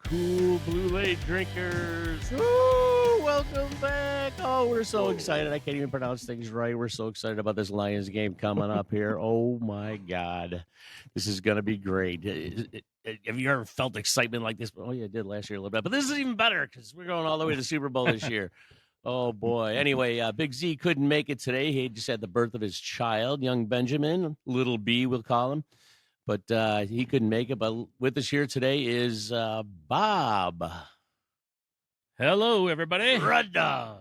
Cool Blue-Aid drinkers. Woo! Welcome back. Oh, we're so excited. I can't even pronounce things right. We're so excited about this Lions game coming up here. Oh, my God. This is going to be great. Have you ever felt excitement like this? Oh, yeah, I did last year a little bit. But this is even better because we're going all the way to the Super Bowl this year. Oh, boy. Anyway, Big Z couldn't make it today. He just had the birth of his child, young Benjamin, little B, we'll call him. But he couldn't make it. But with us here today is Bob. Hello, everybody. Rud Dog.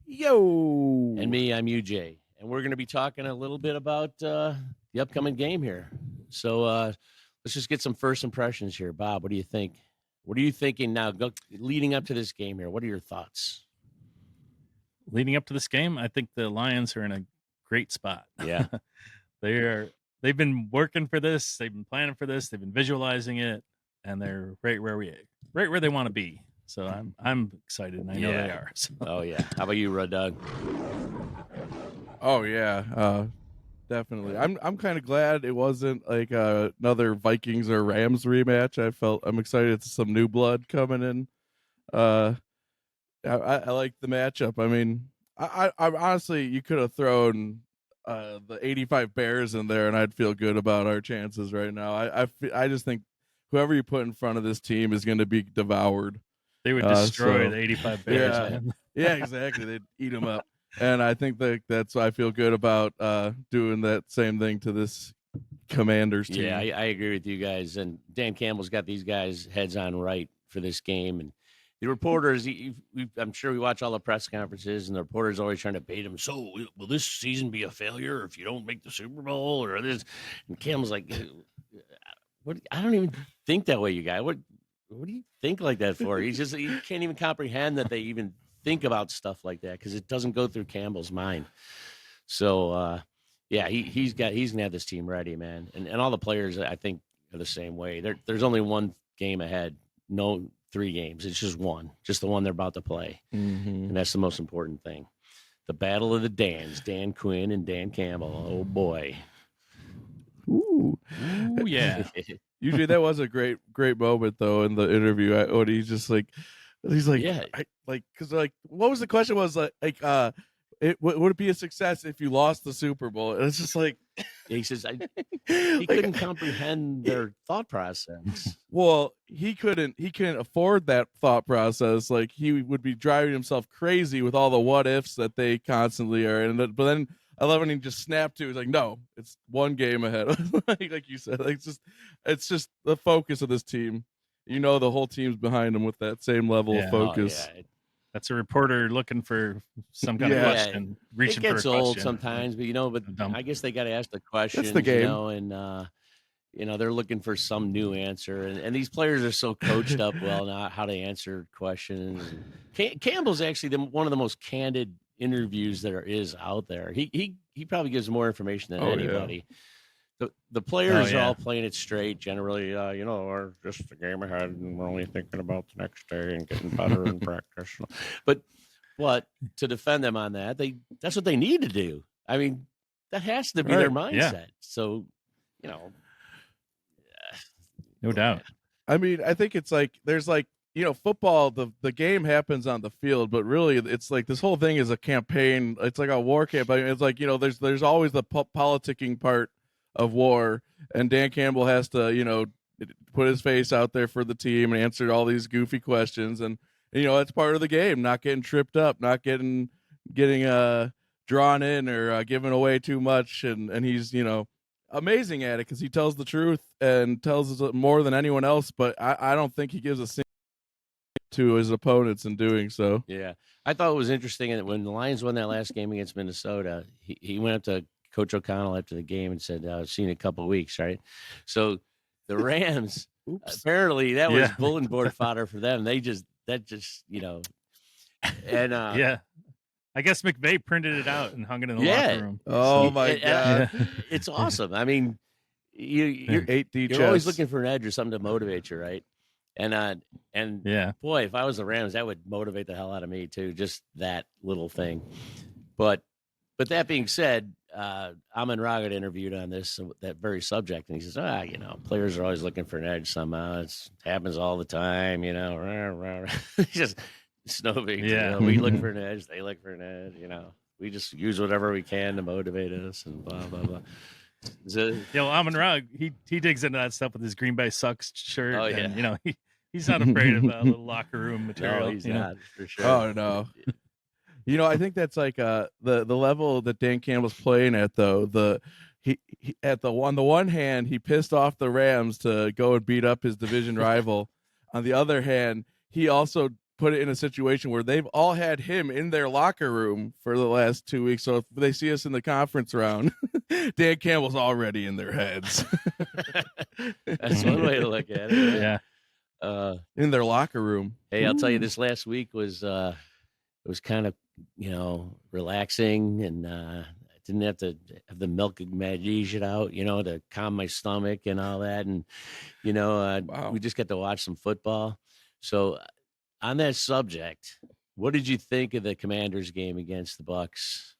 Yo. And me, I'm UJ. And we're going to be talking a little bit about the upcoming game here. So let's just get some first impressions here. Bob, what do you think? What are you thinking now leading up to this game here? What are your thoughts? Leading up to this game, I think the Lions are in a great spot. Yeah. They've been working for this. They've been planning for this. They've been visualizing it, and they're right where they want to be. So I'm excited, and I know they are. So. Oh yeah. How about you, Rud Dog? Oh yeah, definitely. I'm kind of glad it wasn't like another Vikings or Rams rematch. I'm excited it's some new blood coming in. I like the matchup. I mean, I honestly, you could have thrown the 85 Bears in there, and I'd feel good about our chances right now. I just think whoever you put in front of this team is going to be devoured. They would destroy the 85 Bears. Yeah, man. yeah, exactly. They'd eat them up. And I think that's why I feel good about doing that same thing to this Commanders team. Yeah, I agree with you guys. And Dan Campbell's got these guys heads on right for this game. And the reporters, I'm sure we watch all the press conferences, and the reporters always trying to bait him. So will this season be a failure if you don't make the Super Bowl or this? And Campbell's like, "What? I don't even think that way, you guys. What do you think like that for?" He can't even comprehend that they even think about stuff like that because it doesn't go through Campbell's mind. So yeah, he's gonna have this team ready, man, and all the players I think are the same way. There's only one game ahead, no 3 games. It's just one, just the one they're about to play, and that's the most important thing. The battle of the Dans, Dan Quinn and Dan Campbell. Oh boy. Ooh yeah. Usually that was a great moment though in the interview. When he's like, Yeah. Because what was the question? Was would it be a success if you lost the Super Bowl? And it's just like he says he couldn't comprehend their thought process. Well, he couldn't afford that thought process. Like he would be driving himself crazy with all the what ifs that they constantly are. And but then I love when he just snapped to. He's like, no, it's one game ahead. like you said, like it's just the focus of this team. You know, the whole team's behind him with that same level of focus. Oh, yeah. That's a reporter looking for some kind of question, reaching it gets for a old question. sometimes, but I guess they got to ask the question. That's the game. And they're looking for some new answer, and these players are so coached up well now how to answer questions. Campbell's actually one of the most candid interviews there is out there. He probably gives more information than anybody. Yeah. The players are all playing it straight. Generally, we're just the game ahead, and we're only thinking about the next day and getting better in practice. But to defend them on that, that's what they need to do. I mean, that has to be their mindset. Yeah. So, no doubt. I mean, I think it's like there's like football. The game happens on the field, but really, it's like this whole thing is a campaign. It's like a war campaign. It's like there's always the politicking part of war, and Dan Campbell has to put his face out there for the team and answer all these goofy questions, and that's part of the game, not getting tripped up, not getting drawn in or giving away too much, and he's amazing at it because he tells the truth and tells us more than anyone else, but I don't think he gives a single to his opponents in doing so. Yeah, I thought it was interesting that when the Lions won that last game against Minnesota, he went up to Coach O'Connell after the game and said, "See you in a couple of weeks," right? So the Rams, apparently that was bulletin board fodder for them. And yeah. I guess McVay printed it out and hung it in the locker room. Oh my God. It's awesome. I mean, you're always looking for an edge or something to motivate you, right? And boy, if I was the Rams, that would motivate the hell out of me too. Just that little thing. But But that being said, Amon Ra got interviewed on this that very subject, and he says, players are always looking for an edge somehow. It happens all the time, He's just it's no big deal. We look for an edge, they look for an edge, We just use whatever we can to motivate us, and blah blah blah. So, Amon Ra, he digs into that stuff with his Green Bay Sucks shirt. Oh yeah, and, he's not afraid of a little locker room material. No, he's not for sure. Oh no. I think that's like the level that Dan Campbell's playing at, though. He on the one hand, he pissed off the Rams to go and beat up his division rival. On the other hand, he also put it in a situation where they've all had him in their locker room for the last 2 weeks. So if they see us in the conference round, Dan Campbell's already in their heads. That's one way to look at it. Yeah. In their locker room. Hey, I'll tell you, this last week was kind of relaxing, and I didn't have to have the milk medication out, to calm my stomach and all that, and Wow. we just got to watch some football. So, on that subject, what did you think of the Commanders game against the Bucks?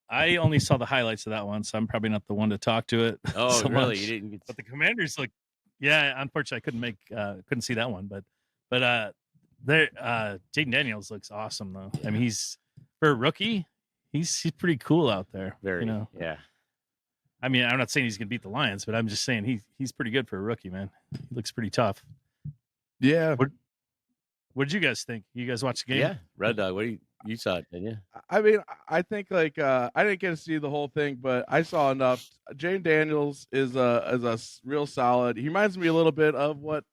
I only saw the highlights of that one, so I'm probably not the one to talk to it. Oh, so really? much. You didn't get... But the Commanders look, unfortunately, I couldn't see that one. But Jayden Daniels looks awesome though. I mean, he's for a rookie, he's pretty cool out there. Very, yeah. I mean, I'm not saying he's gonna beat the Lions, but I'm just saying he's pretty good for a rookie, man. He looks pretty tough. Yeah. What did you guys think? You guys watch the game? Yeah, Red Dog. What you saw it, didn't you? I mean, I think I didn't get to see the whole thing, but I saw enough. Jayden Daniels is a real solid. He reminds me a little bit of what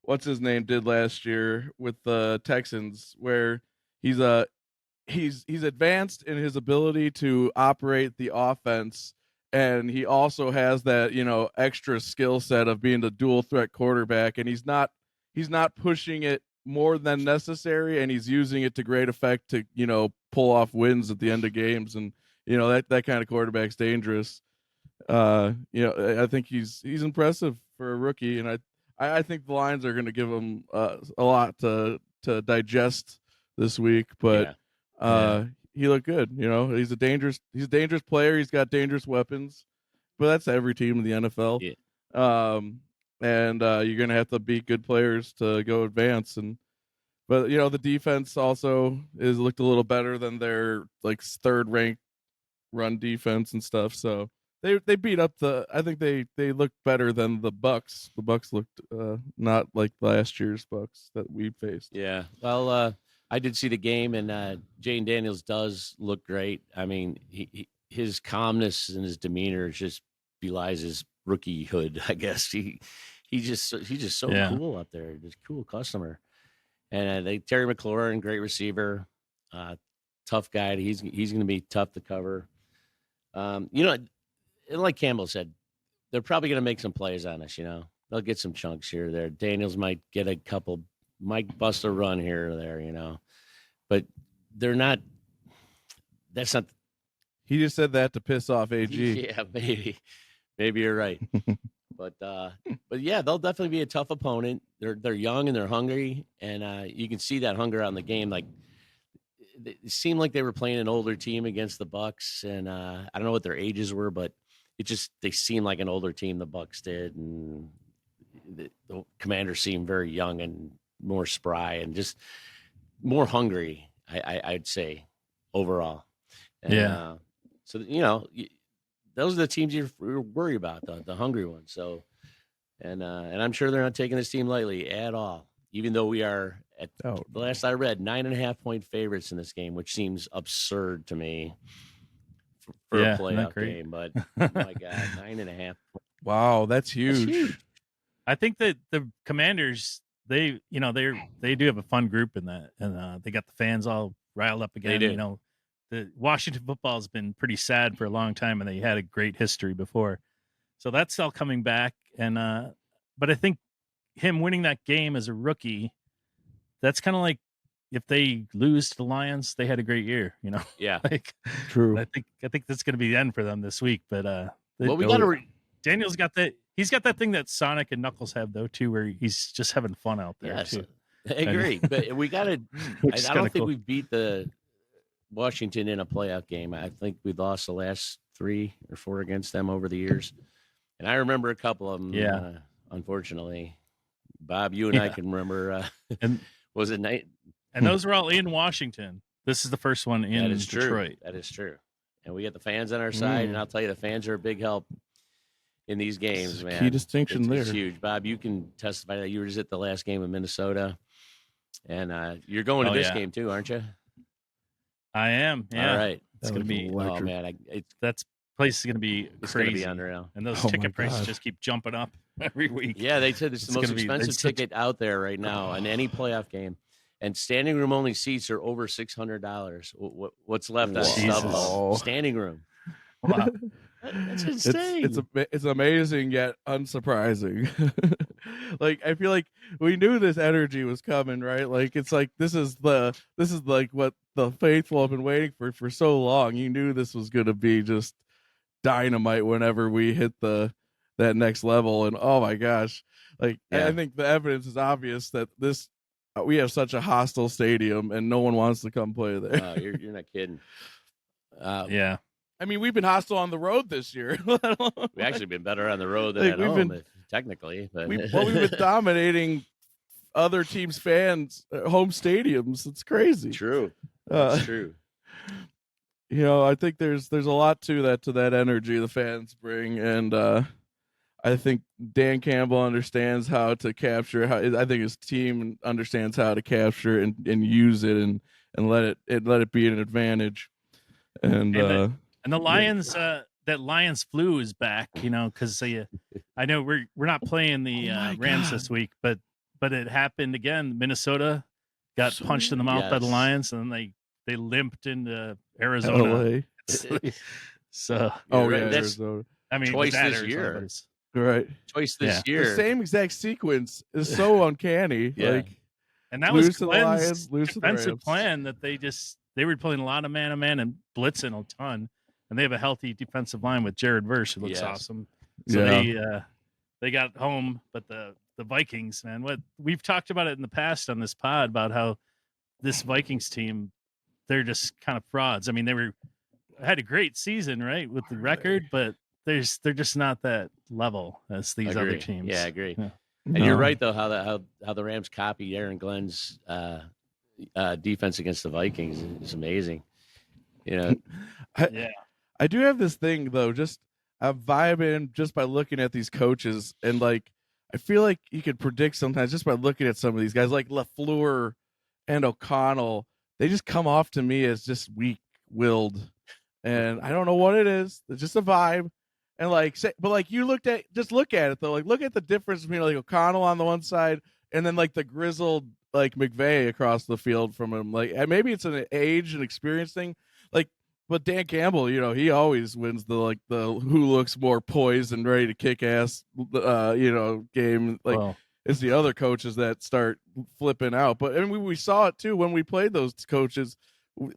what's his name did last year with the Texans, where he's advanced in his ability to operate the offense, and he also has that extra skill set of being a dual threat quarterback, and he's not pushing it more than necessary, and he's using it to great effect to pull off wins at the end of games, and that kind of quarterback's dangerous. I think he's impressive for a rookie, and I think the Lions are going to give him a lot to digest this week, but he looked good. He's a dangerous player. He's got dangerous weapons, but that's every team in the NFL. Yeah. And you're going to have to beat good players to go advance. But the defense also is looked a little better than their third ranked run defense and stuff. So they beat up I think they looked better than the Bucks. The Bucks looked not like last year's Bucks that we faced. Yeah. Well, I did see the game, and Jayden Daniels does look great. I mean, his calmness and his demeanor just belies his rookiehood, I guess. He's just so cool out there, just cool customer. And Terry McLaurin, great receiver, tough guy. He's going to be tough to cover. Like Campbell said, they're probably going to make some plays on us. They'll get some chunks here or there. Daniels might get a couple, might bust a run here or there. But they're not. That's not. He just said that to piss off AG. Yeah, maybe you're right. But yeah, they'll definitely be a tough opponent. They're young and they're hungry, and you can see that hunger on the game. Like, it seemed like they were playing an older team against the Bucks, and I don't know what their ages were, but they seemed like an older team. The Bucks did, and the Commanders seemed very young and more spry and just more hungry. I'd say overall. And, so those are the teams you're worried about, the hungry ones. So, and I'm sure they're not taking this team lightly at all. Even though we are at the last I read 9.5-point favorites in this game, which seems absurd to me for a playoff game. But my God, 9.5. Wow, that's huge. I think that the Commanders, they do have a fun group in that, and they got the fans all riled up again. They do. The Washington football has been pretty sad for a long time, and they had a great history before. So that's all coming back. And but I think him winning that game as a rookie, that's kind of like if they lose to the Lions, they had a great year, Yeah. True. I think that's going to be the end for them this week. But well, we got to. Daniel's got that. He's got that thing that Sonic and Knuckles have though too, where he's just having fun out there too. I agree, but we got to. I don't think cool. we've beat the Washington in a playoff game. I think we lost the last 3 or 4 against them over the years, and I remember a couple of them. Yeah. Unfortunately, Bob, you and I can remember. And was it night? And those were all in Washington. This is the first one in Detroit. That is true. And we got the fans on our side, and I'll tell you, the fans are a big help in these games, man. Key distinction there. It's huge. Bob, you can testify that you were just at the last game of Minnesota, and you're going to this game too, aren't you? I am. Yeah. All right. It's going to be. Oh man, that place is going to be crazy. It's going to be unreal. And those ticket prices just keep jumping up every week. Yeah, they said it's the most expensive ticket out there right now on any playoff game. And standing room only seats are over $600. What's left on stubs? Standing room. Wow. That's insane. It's amazing yet unsurprising. Like I feel like we knew this energy was coming, right? Like it's like this is like what the faithful have been waiting for so long. You knew this was going to be just dynamite whenever we hit that next level. And oh my gosh, like I think the evidence is obvious that we have such a hostile stadium and no one wants to come play there. You're not kidding. Yeah. I mean, we've been hostile on the road this year. We've actually been better on the road than at home, technically. But we've been dominating other teams' fans' home stadiums. It's crazy. True. That's true. You know, I think there's a lot to that energy the fans bring, and I think Dan Campbell understands how to capture. I think his team understands how to capture and use it and let it be an advantage. And the Lions, that Lions flu is back. You know, because I know we're not playing the Rams this week, but it happened again. Minnesota got punched in the mouth by the Lions, and then they limped into Arizona. So Arizona. I mean, twice this year. Right. Twice this year. The same exact sequence is so uncanny. And that was Glenn's defensive plan that they were playing a lot of man-to-man and blitzing a ton. And they have a healthy defensive line with Jared Verse, who looks awesome. So they got home, but the Vikings, man, what we've talked about it in the past on this pod about how this Vikings team, they're just kind of frauds. I mean, they had a great season, right, with the record, but they're just not that level as these other teams. Yeah, I agree. Yeah. And you're right though, how the Rams copied Aaron Glenn's defense against the Vikings is amazing. You know, I do have this thing though, just I'm vibing just by looking at these coaches, and like I feel like you could predict sometimes just by looking at some of these guys, like LaFleur and O'Connell. They just come off to me as just weak-willed, and I don't know what it is. It's just a vibe. And but you look at it though. Like look at the difference between like O'Connell on the one side and then like the grizzled like McVay across the field from him. Like maybe it's an age and experience thing. Like, but Dan Campbell, you know, he always wins the who looks more poised and ready to kick ass, game. Like it's the other coaches that start flipping out. But we saw it too when we played those coaches.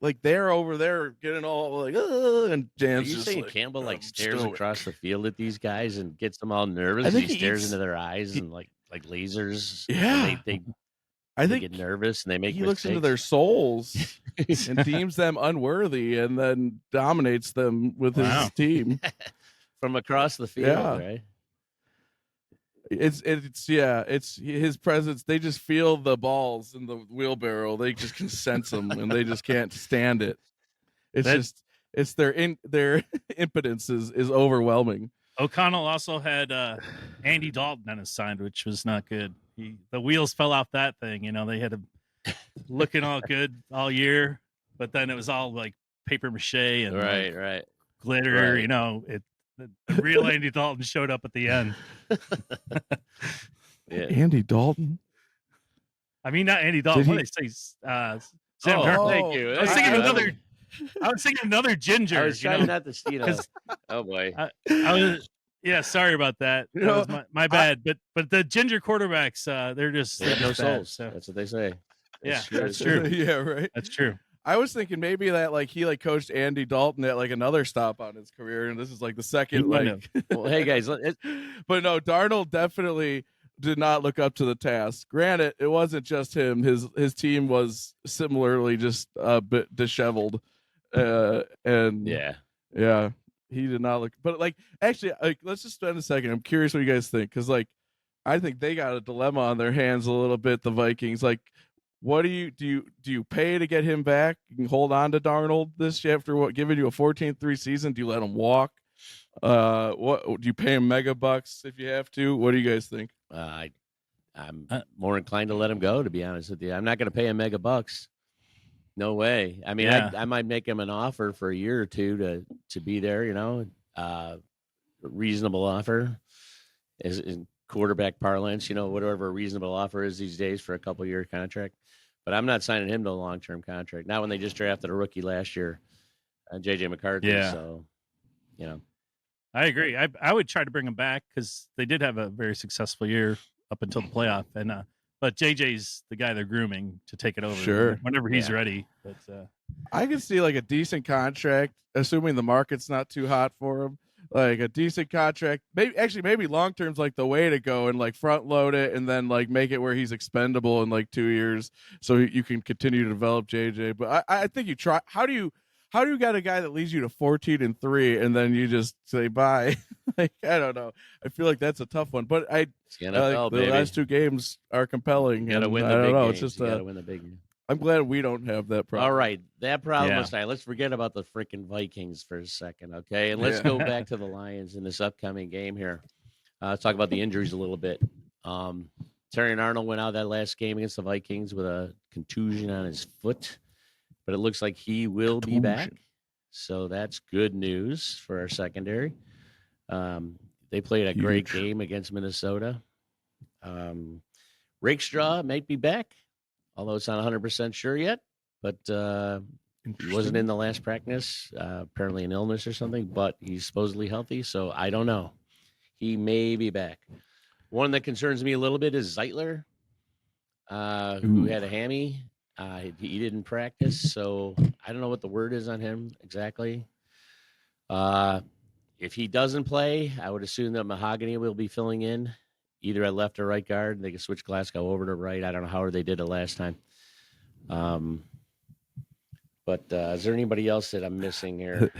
Like they're over there getting all like, and Dan's Are you just saying like, Campbell stares across the field at these guys and gets them all nervous? He stares into their eyes and like lasers. Yeah, they get nervous and they make. He looks into their souls and deems them unworthy, and then dominates them with his team from across the field. Right. It's his presence. They just feel the balls in the wheelbarrow. They just can sense them, and they just can't stand it. It's their impotence is overwhelming. O'Connell also had Andy Dalton on his side, which was not good. The wheels fell off that thing. You know, they had him looking all good all year, but then it was all like paper mache and right glitter. Right. You know, the real Andy Dalton showed up at the end. Andy Dalton. I mean, not Andy Dalton. What did I say? Sam Darnold. Thank you. I was thinking another ginger. I was trying not to see it. Oh boy. I was. Yeah, sorry about that. That was my bad. But the ginger quarterbacks, they're just no souls. So. That's what they say. Yeah, that's true. Yeah, right. That's true. I was thinking maybe that he coached Andy Dalton at another stop on his career, and this is the second well, hey guys, but no, Darnold definitely did not look up to the task. Granted, it wasn't just him. His team was similarly just a bit disheveled, and yeah, he did not look. But like, actually, like, let's just spend a second. I'm curious what you guys think, because like, I think they got a dilemma on their hands a little bit. The Vikings, like, what do you pay to get him back? You can hold on to Darnold this year after what giving you a 14-3 season. Do you let him walk? What do you pay him mega bucks if you have to? What do you guys think? I'm more inclined to let him go, to be honest with you. I'm not going to pay him mega bucks. No way. I mean, I might make him an offer for a year or two to be there, you know, a reasonable offer is in quarterback parlance, you know, whatever a reasonable offer is these days for a couple-year contract. But I'm not signing him to a long-term contract. Not when they just drafted a rookie last year, J.J. McCarthy. Yeah. So, you know. I agree. I would try to bring him back because they did have a very successful year up until the playoff, and but JJ's the guy they're grooming to take it over whenever he's ready. But I can see like a decent contract, assuming the market's not too hot for him. Like a decent contract, maybe long term's like the way to go, and like front load it, and then like make it where he's expendable in like 2 years, so you can continue to develop JJ. But I think you try. How do you got a guy that leads you to 14-3 and then you just say bye? Like, I don't know. I feel like that's a tough one. But NFL, the last 2 games are compelling. You got to win the big games. It's just you got to win the big game. I'm glad we don't have that problem. All right, that problem aside, let's forget about the freaking Vikings for a second, okay? And let's go back to the Lions in this upcoming game here. Let's talk about the injuries a little bit. Terry Arnold went out that last game against the Vikings with a contusion on his foot, but it looks like he will be back. So that's good news for our secondary. They played a great game against Minnesota. Rakestraw might be back, although it's not 100% sure yet. But he wasn't in the last practice, apparently an illness or something, but he's supposedly healthy, so I don't know. He may be back. One that concerns me a little bit is Zeitler, who had a hammy. He didn't practice, so I don't know what the word is on him exactly. If he doesn't play, I would assume that Mahogany will be filling in, either at left or right guard. They can switch Glasgow over to right. I don't know how they did it last time. But is there anybody else that I'm missing here?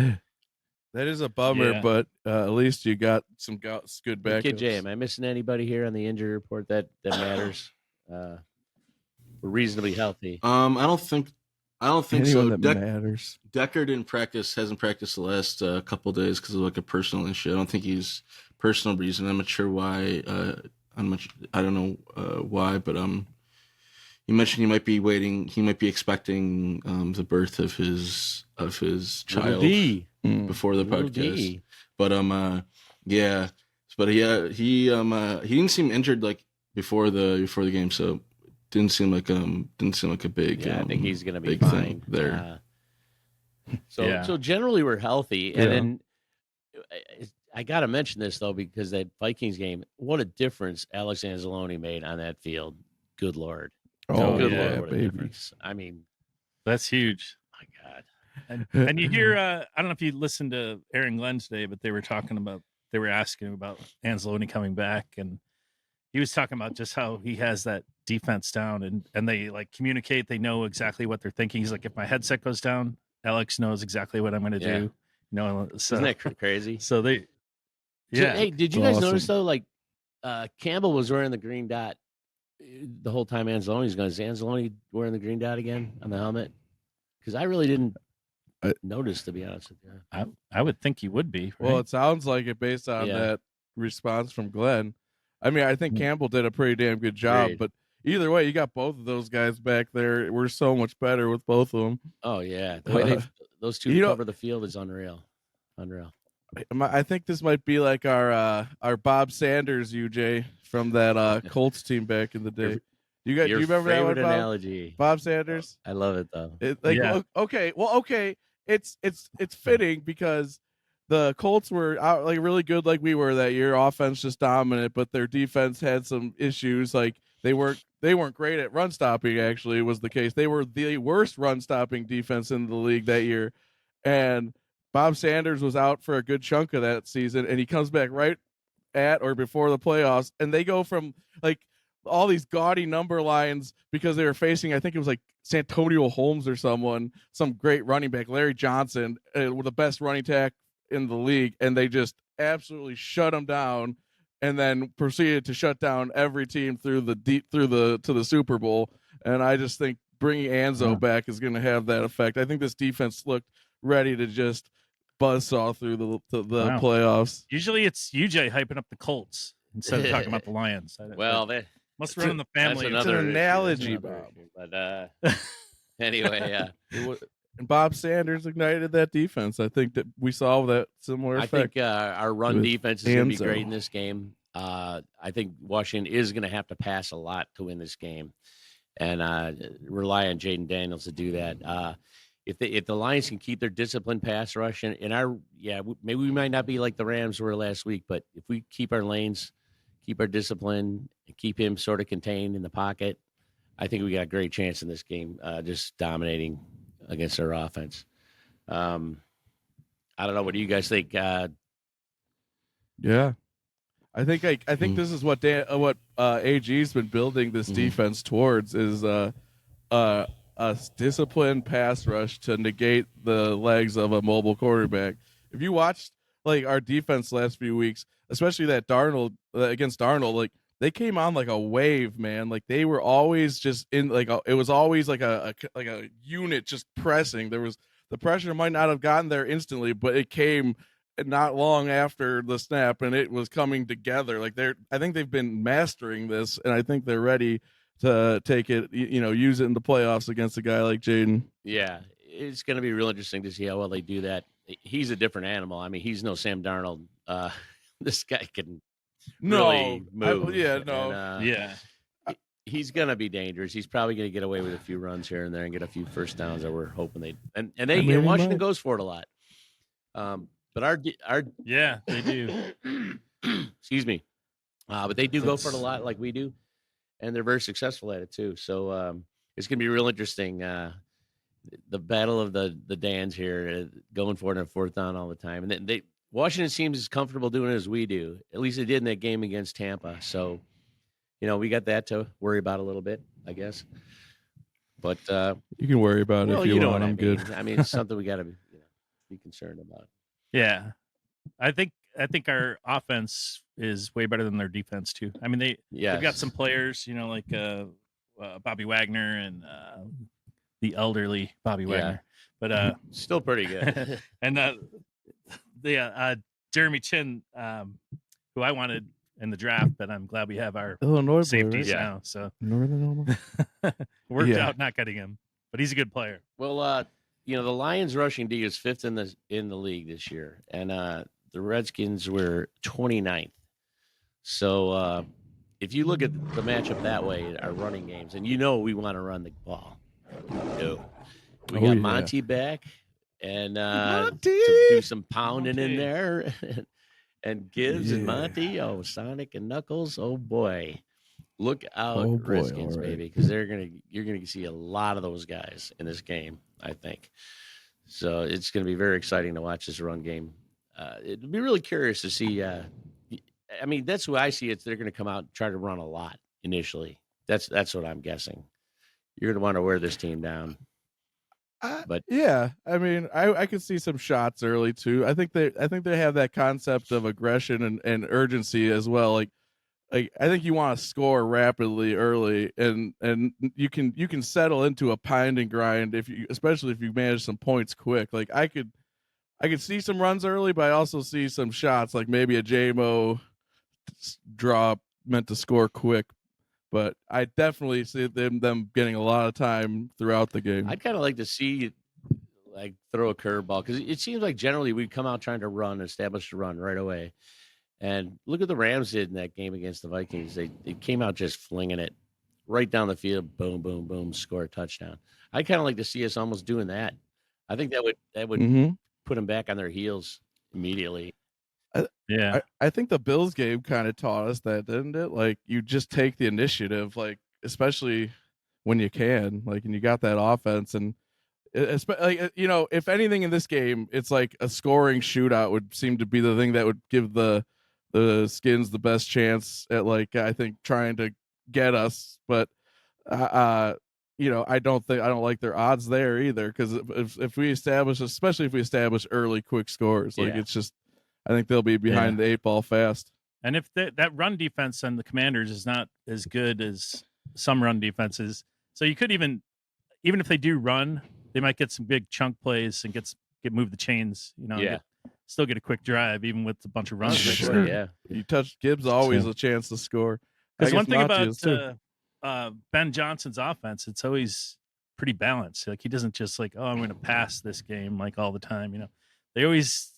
That is a bummer, but at least you got some good backups. Kid J, am I missing anybody here on the injury report that matters? We're reasonably healthy. I don't think anyone so. That matters. Decker hasn't practiced the last couple of days because of like a personal issue. I don't think he's personal reason. I'm not sure why. I don't know why, but you mentioned he might be waiting. He might be expecting the birth of his child before the podcast. But he didn't seem injured like before the game, so didn't seem like a big. Yeah, I think he's gonna be fine there. So generally we're healthy, and then I got to mention this though, because that Vikings game, what a difference Alex Anzalone made on that field. Good Lord. Oh, good yeah, Lord, what a baby. difference. I mean, that's huge. My God. And you hear, I don't know if you listened to Aaron Glenn today, but they were asking about Anzalone coming back, and he was talking about just how he has that defense down, and they like communicate. They know exactly what they're thinking. He's like, if my headset goes down, Alex knows exactly what I'm going to do. You know, so, isn't that crazy? So they, hey, did you guys notice though? Like, Campbell was wearing the green dot the whole time. Anzalone's going. Is Anzalone wearing the green dot again on the helmet? Because I really didn't notice, to be honest with you. I would think he would be. Right? Well, it sounds like it based on that response from Glenn. I mean, I think Campbell did a pretty damn good job, but either way, you got both of those guys back there. We're so much better with both of them. Oh yeah, the way those two cover the field is unreal. I think this might be like our Bob Sanders UJ from that Colts team back in the day. Do you remember that one, analogy? Bob Sanders. I love it though. Okay. It's fitting because the Colts were out like really good, like we were that year. Offense just dominant, but their defense had some issues. Like they weren't great at run stopping. Actually, was the case. They were the worst run stopping defense in the league that year, and Bob Sanders was out for a good chunk of that season, and he comes back right at or before the playoffs, and they go from like all these gaudy number lines because they were facing, I think it was like Santonio Holmes or some great running back, Larry Johnson, with the best running tack in the league, and they just absolutely shut them down, and then proceeded to shut down every team to the Super Bowl. And I just think bringing Anzo back is going to have that effect. I think this defense looked ready to just buzzsaw through the playoffs. Usually it's UJ hyping up the Colts instead of talking about the Lions. Well, that must run in the family. It's an analogy, Bob. But anyway, and Bob Sanders ignited that defense. I think that we saw that similar effect. I think our run defense is going to be great in this game. I think Washington is going to have to pass a lot to win this game, and rely on Jayden Daniels to do that. If the Lions can keep their disciplined pass rush, and maybe we might not be like the Rams were last week, but if we keep our lanes, keep our discipline, and keep him sort of contained in the pocket, I think we got a great chance in this game, just dominating against their offense. I don't know. What do you guys think? Yeah, I think this is what AG's been building this defense towards is a disciplined pass rush to negate the legs of a mobile quarterback. If you watched like our defense last few weeks, especially that against Darnold, like they came on like a wave, man. Like they were always just in it was always like a unit just pressing. The pressure might not have gotten there instantly, but it came not long after the snap, and it was coming together. Like I think they've been mastering this, and I think they're ready to take it, use it in the playoffs against a guy like Jayden. Yeah, it's going to be real interesting to see how well they do that. He's a different animal. I mean, he's no Sam Darnold. This guy can really move. He's going to be dangerous. He's probably going to get away with a few runs here and there and get a few first downs that we're hoping Washington goes for it a lot. But they do. Excuse me. But they do go for it a lot like we do. And they're very successful at it too. So it's going to be real interesting. The battle of the Dans here, going for it on fourth down all the time. And Washington seems as comfortable doing it as we do. At least they did in that game against Tampa. So, we got that to worry about a little bit, I guess. But you can worry about it if you want. I'm good. I mean, it's something we got to be concerned about. Yeah, I think our offense is way better than their defense too. I mean, they've got some players, like Bobby Wagner and the elderly Bobby Wagner, but still pretty good. And Jeremy Chin, who I wanted in the draft, but I'm glad we have our Illinois safeties boy, right? now. So Northern Illinois worked out not getting him, but he's a good player. Well, the Lions rushing D is fifth in the league this year, and the Redskins were 29th. So if you look at the matchup that way, our running games, and we want to run the ball. We got Monty back, and to do some pounding in there, and Gibbs and Monty, Sonic and Knuckles, oh boy. Look out, Redskins, baby, because you're gonna see a lot of those guys in this game, I think. So it's gonna be very exciting to watch this run game. It'd be really curious to see. I mean, that's who I see. They're gonna come out and try to run a lot initially. That's what I'm guessing. You're gonna want to wear this team down. But yeah, I mean, I could see some shots early too. I think they have that concept of aggression and urgency as well. Like I think you want to score rapidly early, and you can settle into a pound and grind especially if you manage some points quick. Like I could see some runs early, but I also see some shots, like maybe a JMO drop meant to score quick. But I definitely see them getting a lot of time throughout the game. I'd kind of like to see throw a curveball, because it seems like generally we come out trying to establish the run right away. And look what the Rams did in that game against the Vikings. They came out just flinging it right down the field, boom, boom, boom, score a touchdown. I'd kind of like to see us almost doing that. I think that would put them back on their heels immediately. I think the Bills game kind of taught us that, didn't it? Like, you just take the initiative, like, especially when you can, like, and you got that offense. And it's like, if anything in this game, it's like a scoring shootout would seem to be the thing that would give the the Skins the best chance at, like, I think trying to get us, but I don't like their odds there either, because if we establish, especially if we establish early quick scores, like, Yeah. it's just, I think they'll be behind the 8 ball fast. And if that run defense on the Commanders is not as good as some run defenses, so you could even if they do run, they might get some big chunk plays and get move the chains, still get a quick drive even with a bunch of runs. Sure. Yeah. You touch Gibbs, always a chance to score. Because one thing about Ben Johnson's offense, it's always pretty balanced. Like, he doesn't just like, oh, I'm going to pass this game like all the time. They always,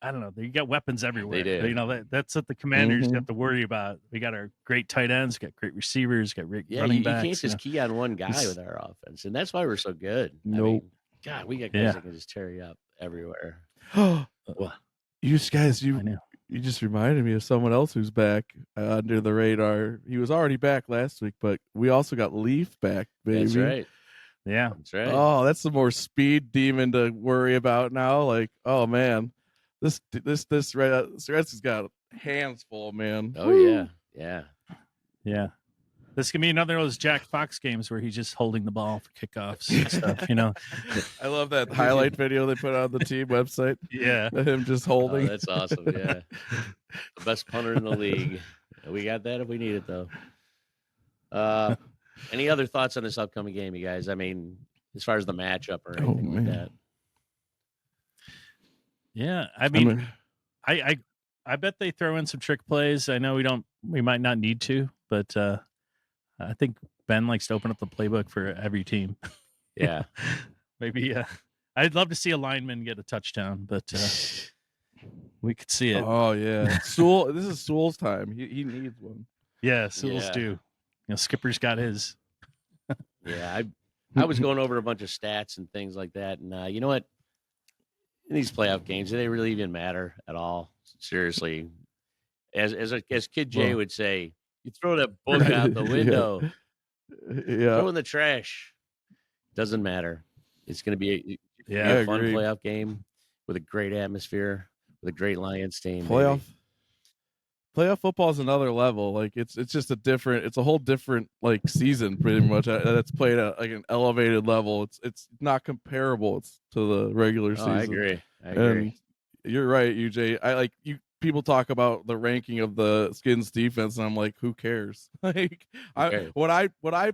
I don't know, they got weapons everywhere. They do. That's what the Commanders have to worry about. We got our great tight ends, got great receivers, got great running backs. You can't just key on one guy with our offense, and that's why we're so good. Nope. I mean, God, we got guys that can just tear you up everywhere. You guys, I know. you just reminded me of someone else who's back under the radar. He was already back last week, but we also got Leaf back, baby. That's right. Yeah. That's right. Oh, that's the more speed demon to worry about now. Like, oh man, this Redskins got hands full, man. Oh yeah, yeah. Yeah. This can be another of those Jack Fox games where he's just holding the ball for kickoffs and stuff, I love that highlight video they put on the team website. Yeah. Him just holding. Oh, that's awesome. Yeah. The best punter in the league. We got that if we need it, though. Any other thoughts on this upcoming game, you guys? I mean, as far as the matchup or anything like that. Yeah. I mean, I bet they throw in some trick plays. I know we might not need to, but I think Ben likes to open up the playbook for every team. Yeah. Maybe I'd love to see a lineman get a touchdown, but we could see it. Oh yeah. Sewell, this is Sewell's time. He needs one. Yeah, Sewell's do. Skipper's got his. Yeah, I was going over a bunch of stats and things like that, and you know what? In these playoff games, do they really even matter at all? Seriously, as Kid Jay would say, you throw that book out the window. Yeah. Throw in the trash. Doesn't matter. It's going to be a fun playoff game with a great atmosphere, with a great Lions team. Playoff football is another level. Like, it's just it's a whole different like season pretty much. That's played at like an elevated level. It's not comparable to the regular season. I agree. And you're right, UJ. People talk about the ranking of the Skins defense, and I'm like, who cares? What I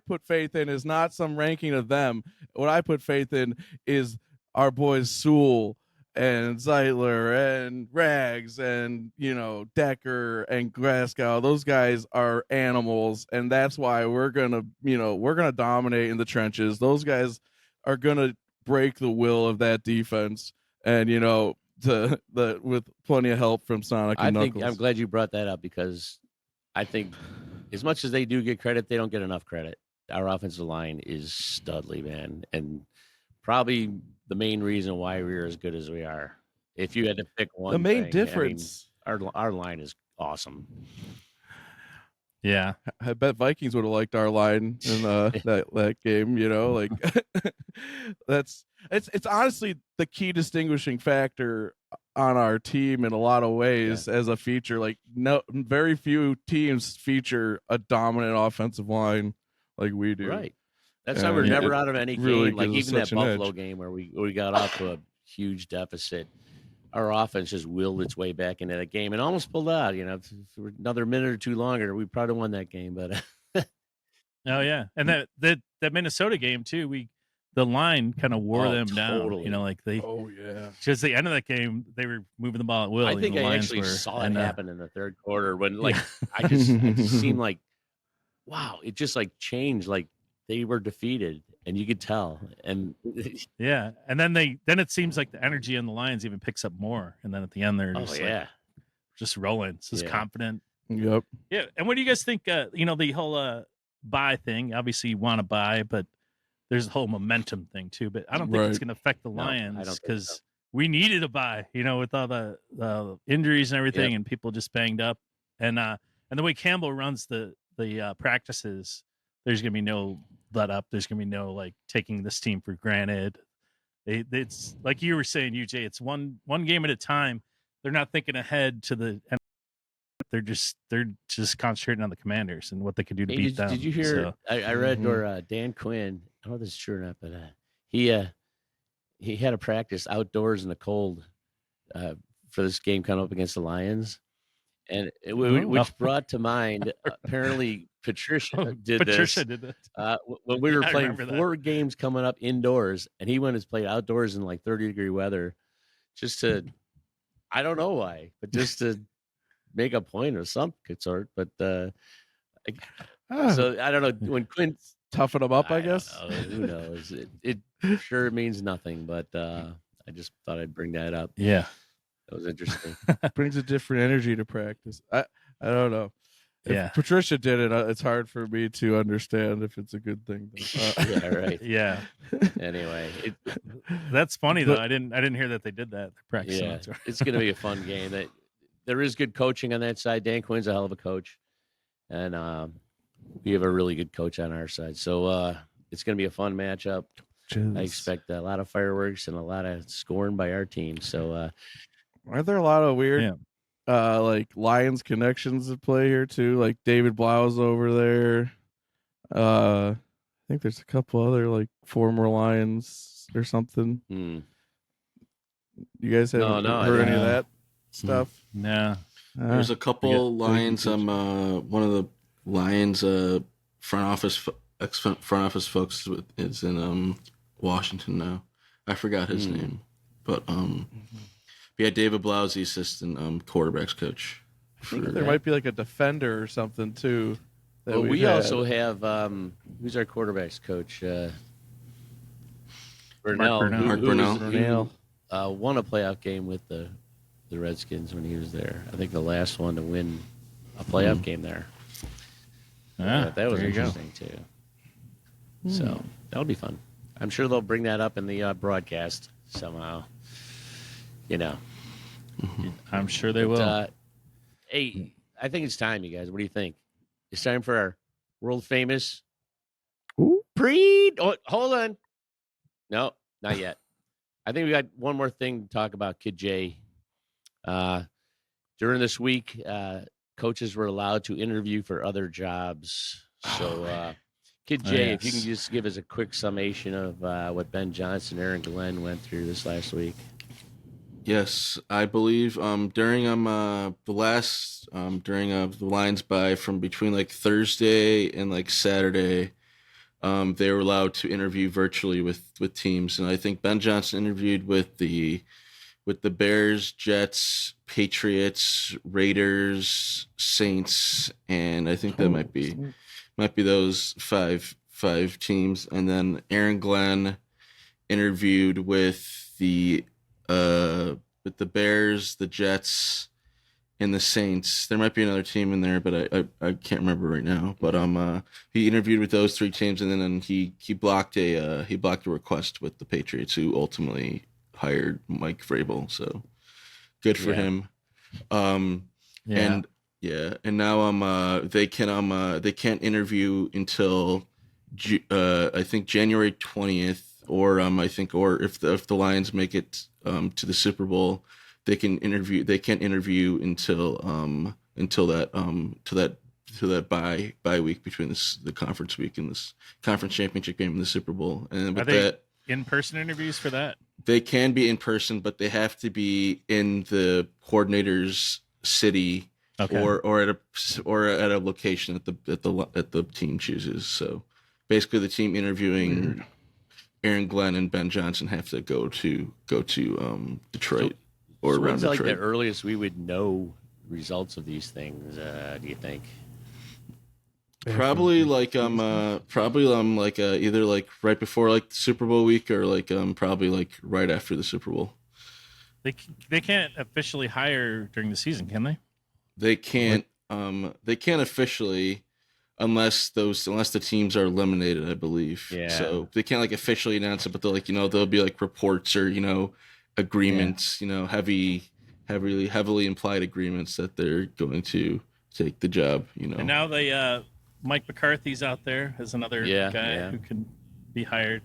put faith in is not some ranking of them. What I put faith in is our boys Sewell and Zeitler and Rags and Decker and Glasgow. Those guys are animals, and that's why we're gonna dominate in the trenches. Those guys are gonna break the will of that defense, and with plenty of help from Sonic and Knuckles. I'm glad you brought that up, because I think as much as they do get credit, they don't get enough credit. Our offensive line is studly, man, and probably the main reason why we're as good as we are. If you had to pick one, the main difference, our line is awesome. Yeah, I bet Vikings would have liked our line in that game. It's honestly the key distinguishing factor on our team in a lot of ways as a feature. Like, very few teams feature a dominant offensive line like we do. Right. That's why we're never out of any game. Really like even that Buffalo edge. game where we got off to a huge deficit. Our offense just willed its way back into that game and almost pulled out. For another minute or two longer, we probably won that game. But oh yeah, and that Minnesota game too. The line kind of wore them down. Like they. Oh yeah. Just the end of that game, they were moving the ball at will. I think I actually saw it happen in the third quarter when I just seemed like, wow, it just changed. Like they were defeated, and you could tell. And yeah, and then it seems like the energy on the Lions even picks up more, and then at the end they're just just rolling. It's just confident. Yep. Yeah, and what do you guys think? The whole buy thing. Obviously, you want to buy, but there's a whole momentum thing too. But I don't think it's going to affect the Lions because we needed a buy. With all the injuries and everything, and people just banged up, and the way Campbell runs the practices, there's going to be no let up. There's going to be no taking this team for granted. It's like you were saying, UJ. It's one game at a time. They're not thinking ahead to the they're just concentrating on the Commanders and what they could do to beat them. Did you hear? So, I read where Dan Quinn. I don't know if this is true or not, but he had a practice outdoors in the cold for this game coming up against the Lions, and which brought to mind apparently Patricia did that when we were playing 4 games coming up indoors, and he went and played outdoors in like 30-degree weather, just to, I don't know why, but just to make a point or some sort. But so I don't know when Quinn toughen them up, I guess. Who knows? It sure means nothing, but I just thought I'd bring that up. Yeah, that was interesting. Brings a different energy to practice. I don't know. If Patricia did it, it's hard for me to understand if it's a good thing. Yeah, right. Yeah. Anyway, that's funny though. I didn't hear that they did that. Practice. Yeah, it's going to be a fun game. There is good coaching on that side. Dan Quinn's a hell of a coach, and we have a really good coach on our side. So it's going to be a fun matchup. I expect a lot of fireworks and a lot of scoring by our team. So aren't there a lot of weird like Lions connections at play here too? Like David Blau's over there. I think there's a couple other like former Lions or something. You guys haven't heard any of that stuff? No. There's a couple Lions. One of the Lions front office folks is in Washington now. I forgot his name, but yeah, David Blau's the assistant quarterbacks coach. I think there might be like a defender or something too. Well, we also have who's our quarterbacks coach? Burnell. Mark Burnell. Who won a playoff game with the Redskins when he was there. I think the last one to win a playoff game there. That was interesting too. So that'll be fun. I'm sure they'll bring that up in the broadcast somehow. I'm sure they will. Hey, I think it's time, you guys. What do you think? It's time for our world famous Oh, hold on. No, not yet. I think we got one more thing to talk about, Kid Jay. During this week, coaches were allowed to interview for other jobs. So, Kid Jay, if you can just give us a quick summation of what Ben Johnson, Aaron Glenn went through this last week. Yes, I believe during the Lions bye from between like Thursday and like Saturday, they were allowed to interview virtually with teams, and I think Ben Johnson interviewed with the Bears, Jets, Patriots, Raiders, Saints, and I think that might be those five teams, and then Aaron Glenn interviewed with the Bears, the Jets, and the Saints. There might be another team in there, but I can't remember right now. But he interviewed with those 3 teams, and then he blocked a request with the Patriots, who ultimately hired Mike Vrabel. So good for him. And now they can't interview until I think January 20th, or or if the Lions make it to the Super Bowl, they can't interview until that bye week between the conference week and this conference championship game and the Super Bowl. And with that, in-person interviews for that? They can be in person, but they have to be in the coordinator's city, or at a location that the team chooses. So basically, the team interviewing Aaron Glenn and Ben Johnson have to go to Detroit or around when's Detroit. Like the earliest we would know results of these things? Do you think? Probably either like right before like the Super Bowl week, or like probably like right after the Super Bowl. They can't officially hire during the season, can they? They can't officially unless the teams are eliminated, I believe. Yeah. So they can't like officially announce it, but they'll there'll be like reports or agreements, heavily implied agreements that they're going to take the job. And now they Mike McCarthy's out there as another guy who can be hired.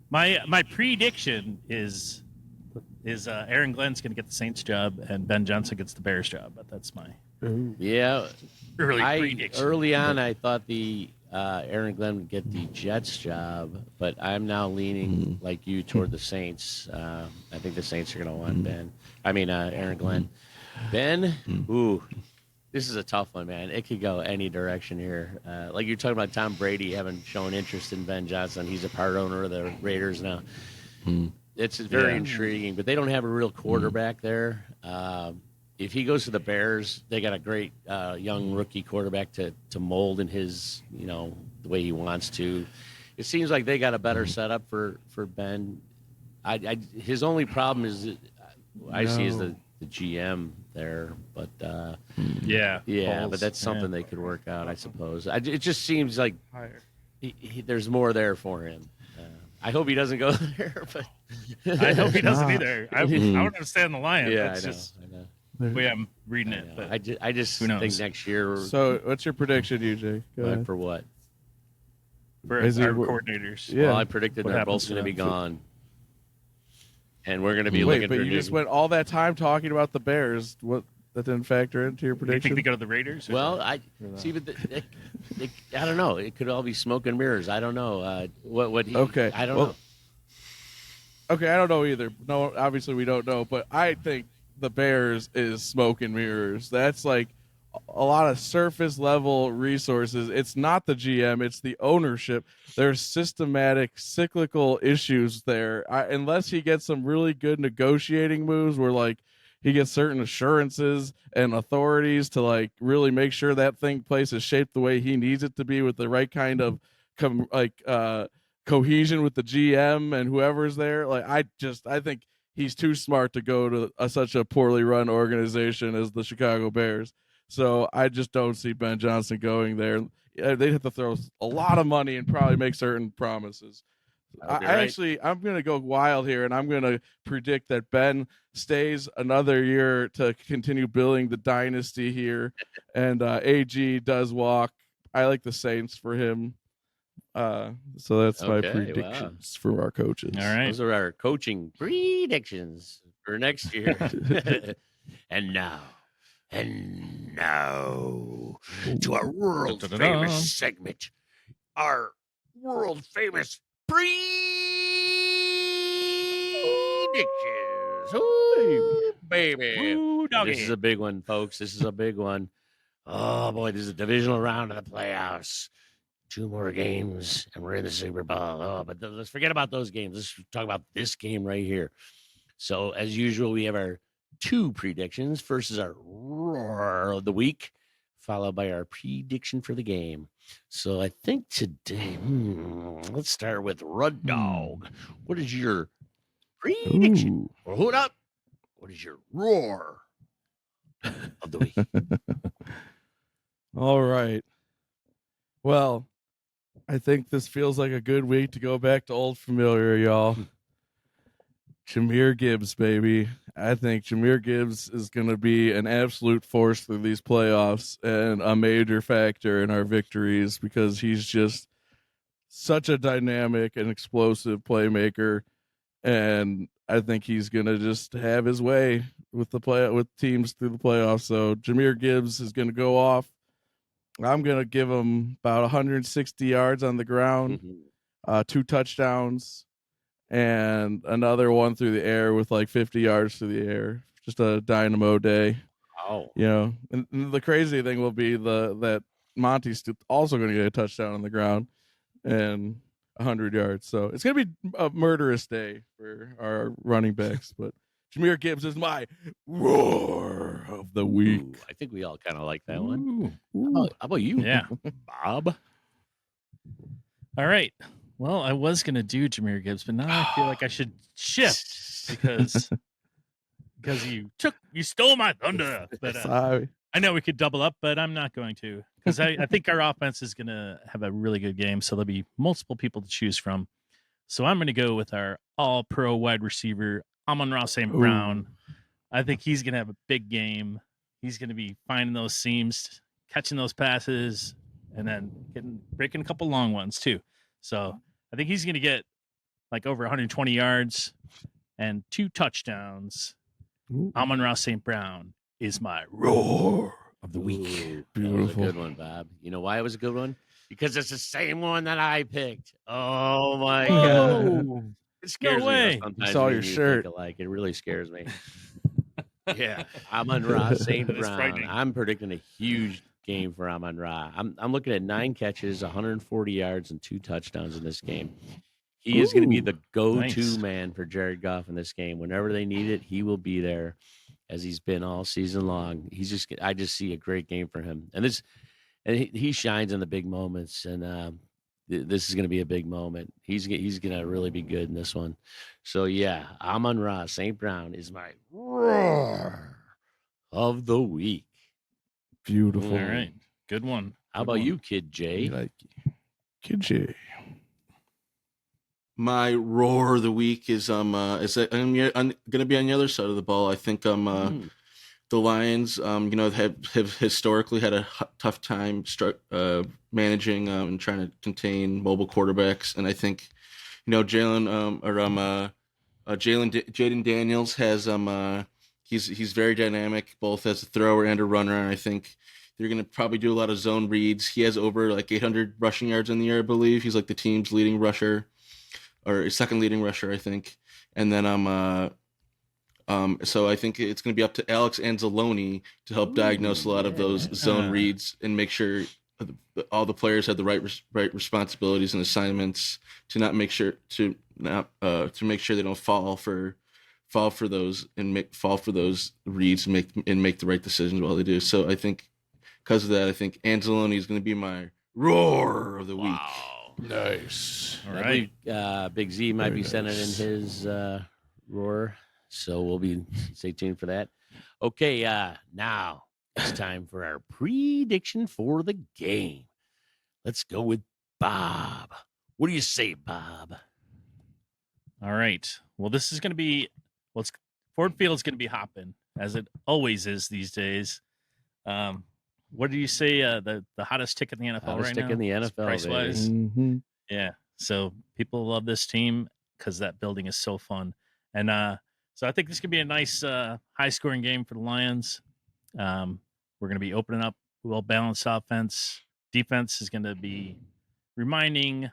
My prediction is Aaron Glenn's going to get the Saints job and Ben Johnson gets the Bears job. But that's my Yeah, Early prediction. early on I thought the Aaron Glenn would get the Jets job, but I'm now leaning like you toward the Saints. I think the Saints are going to want Aaron Glenn. Ben, ooh, this is a tough one, man. It could go any direction here. Like you're talking about Tom Brady having shown interest in Ben Johnson. He's a part owner of the Raiders now. It's very intriguing, but they don't have a real quarterback there. If he goes to the Bears, they got a great young rookie quarterback to mold in his, the way he wants to. It seems like they got a better setup for Ben. His only problem is see is the GM there, but but that's something they could work out, I suppose. It just seems like there's more there for him. I hope he doesn't go there, but I hope he doesn't either. I would understand the Lions. Yeah, That's I know. just the way I'm reading it. But I just who knows? think next year. So, what's your prediction, UJ? Go ahead. For what? For our coordinators. Yeah. Well, I predicted What they're happens both to going to them? be gone, and we're going to be Wait, looking but for you new. just went all that time talking about the Bears. What that didn't factor into your Do you prediction? think they go to the Raiders? or- Well, I see, but I don't know. It could all be smoke and mirrors. I don't know. Okay. I don't Well, know. Okay, I don't know either. No, obviously we don't know, but I think the Bears is smoke and mirrors. That's like a lot of surface level resources. It's not the GM, it's the ownership. There's systematic cyclical issues there. Unless he gets some really good negotiating moves where like he gets certain assurances and authorities to like really make sure that place is shaped the way he needs it to be with the right kind of cohesion with the GM and whoever's there. Like I think he's too smart to go to such a poorly run organization as the Chicago Bears. So I just don't see Ben Johnson going there. They'd have to throw a lot of money and probably make certain promises. I'm going to go wild here, and I'm going to predict that Ben stays another year to continue building the dynasty here, and AG does walk. I like the Saints for him. So that's my predictions for our coaches. All right. Those are our coaching predictions for next year. and now to our world famous segment, our world famous predictions. Ooh, baby. Ooh, doggy. This is a big one, folks. This is a big one. Oh boy, this is a divisional round of the playoffs. 2 more games, and we're in the Super Bowl. Oh, but let's forget about those games. Let's talk about this game right here. So, as usual, we have our 2 predictions. First is our roar of the week, followed by our prediction for the game. So, I think today, let's start with Rud Dog. What is your prediction? Or hold up. What is your roar of the week? All right. Well, I think this feels like a good week to go back to old familiar, y'all. Jahmyr Gibbs, baby. I think Jahmyr Gibbs is going to be an absolute force through these playoffs and a major factor in our victories because he's just such a dynamic and explosive playmaker. And I think he's going to just have his way with with teams through the playoffs. So Jahmyr Gibbs is going to go off. I'm going to give him about 160 yards on the ground, 2 touchdowns, and another one through the air with like 50 yards through the air. Just a dynamo day. Wow. And the crazy thing will be that Monty's also going to get a touchdown on the ground and 100 yards. So it's going to be a murderous day for our running backs, but Jahmyr Gibbs is my roar of the week. Ooh, I think we all kind of like that one. How about you? Yeah. Bob? All right. Well, I was going to do Jahmyr Gibbs, but now I feel like I should shift because you stole my thunder. But Sorry. I know we could double up, but I'm not going to because I think our offense is going to have a really good game. So there'll be multiple people to choose from. So I'm going to go with our all-pro wide receiver, Amon-Ra St. Brown. I think he's going to have a big game. He's going to be finding those seams, catching those passes, and then breaking a couple long ones too. So I think he's going to get like over 120 yards and 2 touchdowns. Amon-Ra St. Brown is my roar of the week. Ooh, that was a Beautiful. good one, Bob. You know why it was a good one? Because it's the same one that I picked. Oh my god. Whoa! It scares me way. though, sometimes saw me your and you shirt. think alike. It really scares me. Yeah. Amon-Ra St. That is Brown. frightening. I'm predicting a huge game for Amon-Ra. I'm looking at 9 catches, 140 yards, and 2 touchdowns in this game. He is going to be the go-to nice. man for Jared Goff in this game. Whenever they need it, he will be there, as he's been all season long. I just see a great game for him, and he shines in the big moments. And this is going to be a big moment. He's going to really be good in this one. So yeah, Amon-Ra St. Brown is my roar of the week. Beautiful. All right. Good one. How Good about one. you, Kid J? Like Kid J. My roar of the week is I'm going to be on the other side of the ball. I think the Lions have historically had a tough time managing and trying to contain mobile quarterbacks, and I think Jayden Daniels has he's very dynamic both as a thrower and a runner, and I think they're going to probably do a lot of zone reads. He has over like 800 rushing yards in the year, I believe. He's like the team's leading rusher, or his second leading rusher, I think. And then so I think it's going to be up to Alex Anzalone to help diagnose a lot of those zone reads and make sure all the players have the right responsibilities and assignments to make sure they don't fall for those reads and make the right decisions while they do. So I think because of that, I think Anzalone is going to be my roar of the week. Wow. Nice. All I right. think, Big Z might Very be sending in nice. his roar, so we'll stay tuned for that. Okay, now it's time for our prediction for the game. Let's go with Bob. What do you say, Bob? All right. Well, this is going to be Ford Field's going to be hopping as it always is these days. What do you say? The hottest ticket in the NFL Hottest right ticket now? in the NFL, price wise. Mm-hmm. Yeah. So people love this team because that building is so fun. And so I think this could be a nice high scoring game for the Lions. We're going to be opening up well balanced offense. Defense is going to be reminding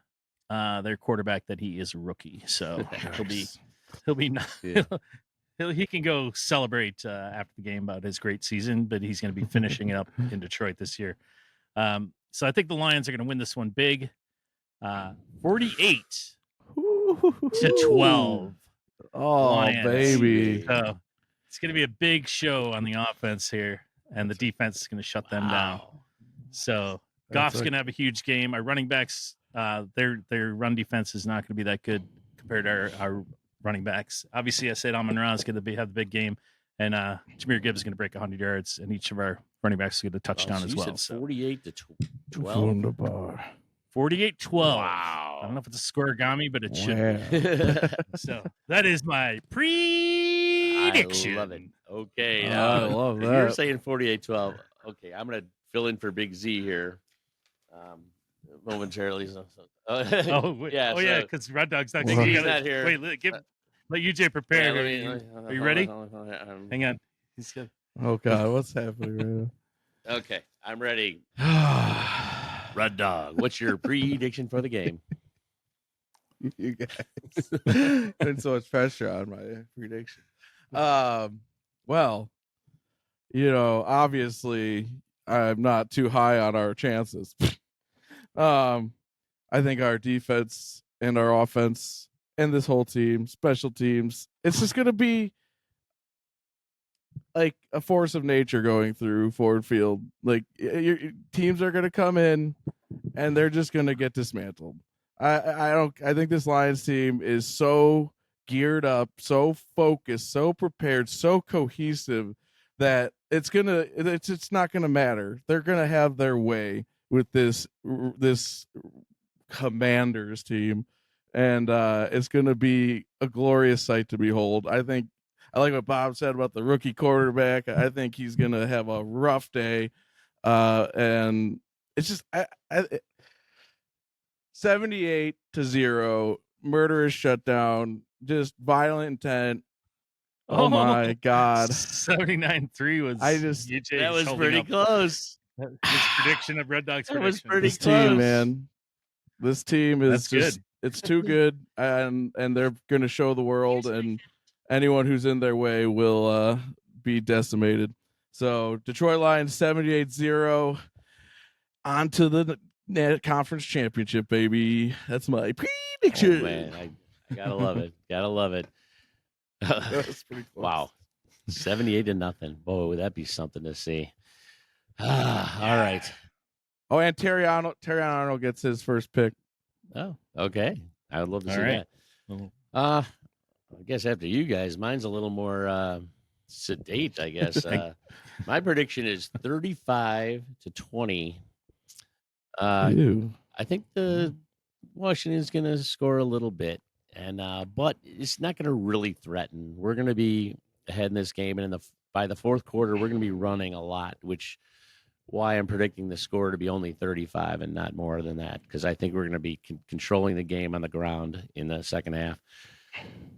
their quarterback that he is a rookie. So he'll be Yeah. he can go celebrate after the game about his great season, but he's going to be finishing it up in Detroit this year. So I think the Lions are going to win this one big, 48 to 12. Oh, Lions. baby. So it's going to be a big show on the offense here, and the defense is going to shut them down. Wow. So That's Goff's going to have a huge game. Our running backs, their run defense is not going to be that good compared to our running backs. Obviously, I said Amon-Ra is going to have the big game, and Jahmyr Gibbs is going to break 100 yards, and each of our running backs is going to touchdown so as you well. said So 48 to 12. Wunderbar. 48-12. Wow. I don't know if it's a scoregami, but it should. Wow. So that is my prediction. I love it. Okay. I Now, love if you're that. saying 48-12. Okay, I'm going to fill in for Big Z here momentarily. Oh, wait. Yeah, Oh, yeah, so- because Red Dog's not Big here. Z's not here. Wait, let UJ prepare. Yeah, Are you ready? hold on. Hang on. He's good. Oh, God. What's happening Okay, I'm ready. right now? Red Dog, what's your prediction for the game? You guys putting so much pressure on my prediction. Well, obviously I'm not too high on our chances. I think our defense and our offense and this whole team, special teams, it's just going to be like a force of nature going through Ford Field. Like your teams are going to come in and they're just going to get dismantled. I think this Lions team is so geared up, so focused, so prepared, so cohesive that it's not gonna matter. They're gonna have their way with this Commanders team, and it's gonna be a glorious sight to behold. I like what Bob said about the rookie quarterback. I think he's gonna have a rough day, and it's just 78-0, murderous shutdown, just violent intent. Oh my God. 79-3 was UJ that was holding pretty up close. his prediction of Red Dog's That was prediction. pretty This close. team, man. This team is That's just good. it's too good, and they're gonna show the world, and anyone who's in their way will be decimated. So Detroit Lions 78-0 on to the net conference championship, baby. That's my prediction. Oh, man, I gotta love it. Gotta love it. That's pretty close. Wow. 78-0. Boy, would that be something to see. All right. Oh, and Terry Arnold gets his first pick. Oh, okay. I would love to All see right. that. I guess after you guys, mine's a little more sedate, I guess. My prediction is 35-20. Ew. I think the Washington's going to score a little bit, and but it's not going to really threaten. We're going to be ahead in this game, and by the fourth quarter, we're going to be running a lot, which why I'm predicting the score to be only 35 and not more than that, because I think we're going to be controlling the game on the ground in the second half.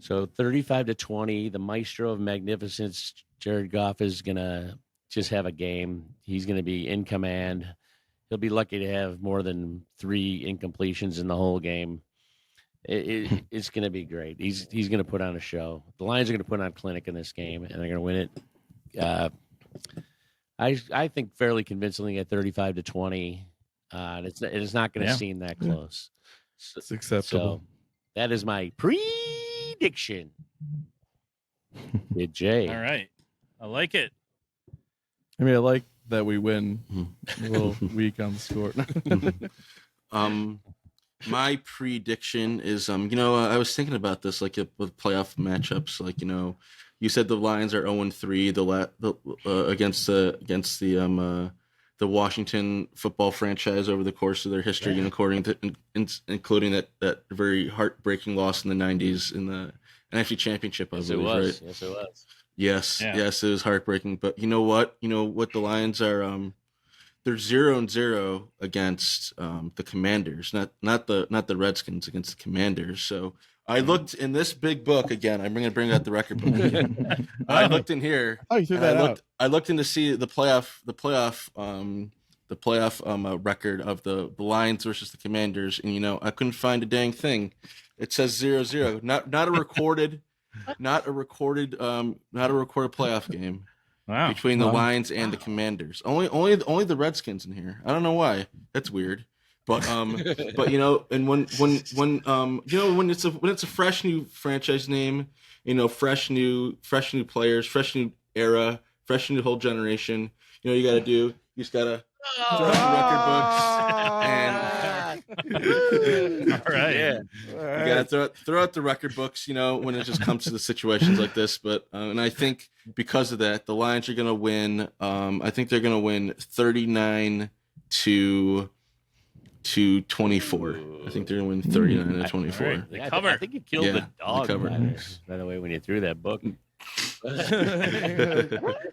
So 35-20, the maestro of magnificence, Jared Goff, is going to just have a game. He's going to be in command. He'll be lucky to have more than 3 incompletions in the whole game. It's going to be great. He's going to put on a show. The Lions are going to put on a clinic in this game, and they're going to win it. I think fairly convincingly at 35-20. It's not going to seem that close. It's acceptable. So that is my prediction. Good Jay. All right. I like it. I mean, I like that we win. A little weak on the score. My prediction is, I was thinking about this, like with playoff matchups, like, you said the Lions are 0-3 against the Washington football franchise over the course of their history, including that very heartbreaking loss in the 90s in the NFC Championship, I believe, right? Yes, it was. Yes, it was heartbreaking. But you know what? The Lions are they're 0-0 against the Commanders, not the Redskins, against the Commanders. So I looked in this big book again. I'm going to bring out the record book again. I looked in here. Oh, you threw that out. I looked in to see the playoff record of the Lions versus the Commanders, and I couldn't find a dang thing. It says 0-0. Not a recorded playoff game. Wow. Between the Lions and the Commanders. Only the Redskins in here. I don't know why. That's weird. But and when it's a fresh new franchise name, fresh new players, fresh new era, fresh new whole generation, you got to throw out the record books and All right. Yeah. you gotta throw out the record books, when it just comes to the situations like this. But and I think because of that, the Lions are gonna win. I think they're gonna win 39-24. I think they're gonna win 39-24. Right. Yeah, cover. I think you killed the dog. cover. By the way, when you threw that book. Heard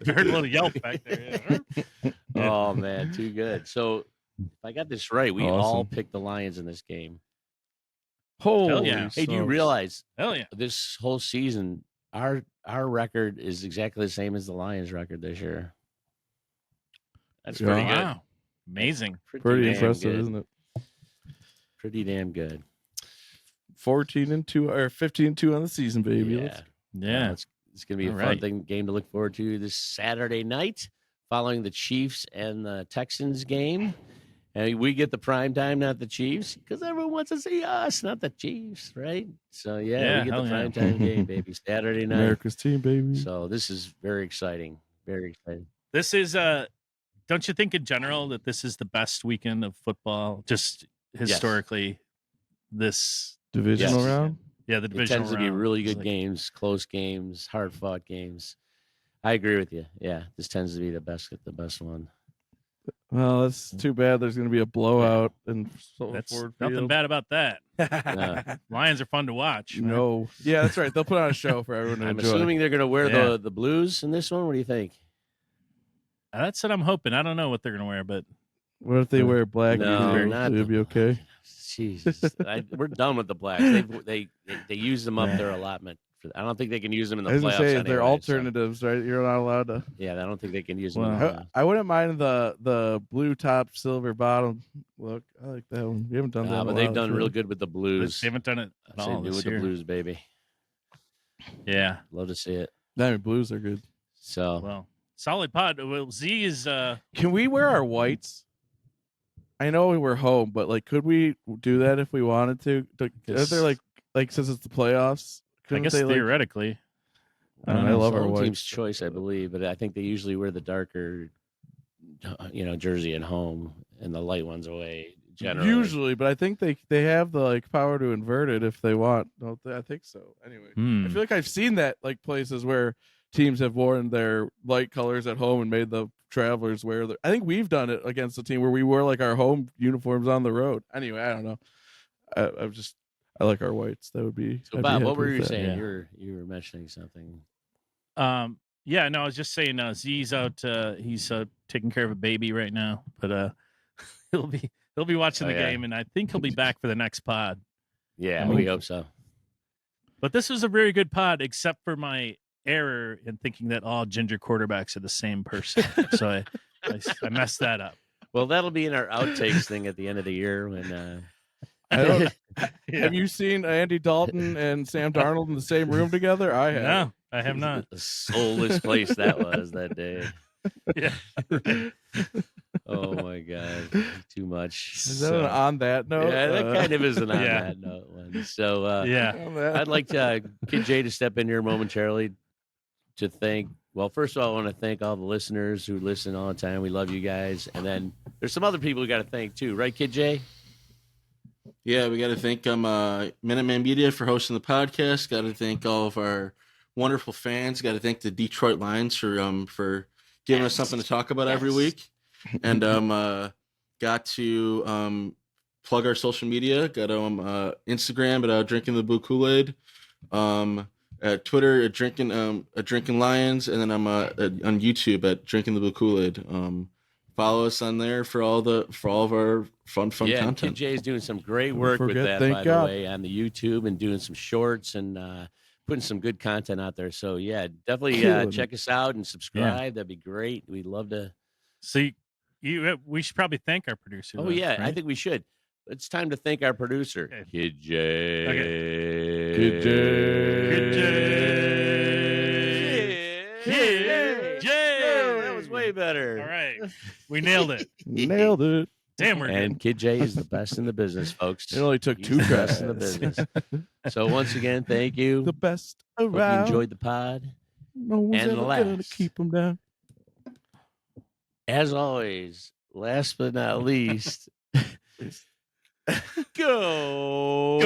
a little yelp back there. Oh man, too good. So if I got this right, we all picked the Lions in this game. Holy yeah. Hey, do you smokes. realize Hell yeah. this whole season our record is exactly the same as the Lions' record this year? That's Yeah. pretty good. Wow. Amazing. Pretty damn impressive, good. isn't it? Pretty damn good. 14-2 or 15-2 on the season, baby. Yeah. Yeah. It's going to be a All fun right. game to look forward to this Saturday night following the Chiefs and the Texans game. And we get the prime time, not the Chiefs, because everyone wants to see us, not the Chiefs, right? So, Yeah, we get hell the yeah. prime time game, baby, Saturday night. America's team, baby. So this is very exciting. Very exciting. This is don't you think in general that this is the best weekend of football just historically? This Divisional Yes. round. the It divisional tends to be round. really It's good like- games, close games, hard-fought games. I agree with you. Yeah, this tends to be the best one. Well, that's too bad. There's going to be a blowout and so That's Ford nothing Field. bad about that. Yeah. Lions are fun to watch. man. No. Yeah, that's right. They'll put on a show for everyone to I'm enjoy. assuming they're going to wear Yeah. the blues in this one. What do you think? That's what I'm hoping. I don't know what they're gonna wear, but What if they wear black? No, It'll not be okay. Jesus, we're done with the blacks. They use them up their allotment I don't think they can use them in the I was playoffs. gonna say anyway, they're so- alternatives, right? You're not allowed to. yeah, I don't think they can use them. Wow. In the playoffs. I wouldn't mind the blue top, silver bottom look. I like that one. We haven't done that. in a But they've while, done so- real good with the They Blues. haven't done it I at say all do this with year. the Blues, baby. Yeah. Love to see it. I mean, blues are good. So Well, solid pod. Well, Z is Can we wear our whites? I know we were home, but like, could we do that if we wanted to? Is there like since it's the playoffs? I couldn't guess they, like- theoretically. I don't know. I know. love our Some whites. team's choice, I believe, but I think they usually wear the darker, jersey at home and the light ones away. Generally, Usually, but I think they have the like power to invert it if they want. Don't they? I think so. Anyway, I feel like I've seen that like places where teams have worn their light colors at home and made the travelers wear I think we've done it against a team where we wore like our home uniforms on the road. Anyway, I don't know. I like our whites. That would be. So I'd be Bob, happy what were with you that. saying? Yeah. You were mentioning something. Yeah, no, I was just saying Z's out he's taking care of a baby right now, but he'll be watching Oh, the yeah. game, and I think he'll be back for the next pod. Yeah, I we hope- hope so. But this was a very good pod, except for my error in thinking that all ginger quarterbacks are the same person. So I messed that up. Well, that'll be in our outtakes thing at the end of the year when. I don't, Yeah. Have you seen Andy Dalton and Sam Darnold in the same room together? I have. No, I have not. The soulless place that was that day. Yeah. Oh my god, too much. Is that an on that note? Yeah, that kind of is an on Yeah. that note one. So Yeah. on that- I'd like Kid Jay to step in here momentarily to thank. Well, first of all, I want to thank all the listeners who listen all the time. We love you guys, and then there's some other people we got to thank too, right, Kid Jay? Yeah, we got to thank Minuteman Media for hosting the podcast. Got to thank all of our wonderful fans. Got to thank the Detroit Lions for giving us something to talk about every week. And got to plug our social media. Got to Instagram at Drinking the Blue Kool-Aid. At Twitter at Drinking Lions, and then I'm on YouTube at Drinking the Blue Kool-Aid. Follow us on there for all of our fun Yeah, and Kid content. Jay is doing some great work with forget, that, thank by God. the way, on the YouTube and doing some shorts and putting some good content out there. So yeah, definitely Killing check us out and subscribe. That'd be great. We'd love to. So we should probably thank our producer. Oh though, yeah, I right? think we should. It's time to thank our producer, Okay. Kid Jay. Kid Jay. Kid Kid Jay. Oh, that was way better. All right, we nailed it. Nailed it. Damn, we're And Kid Jay is the best in the business, folks. It only took He's two the tries. best in the business. So once again, thank you. The best Hope you around. enjoyed the pod. No one's and ever gonna last. keep them down. As always, last but not least, go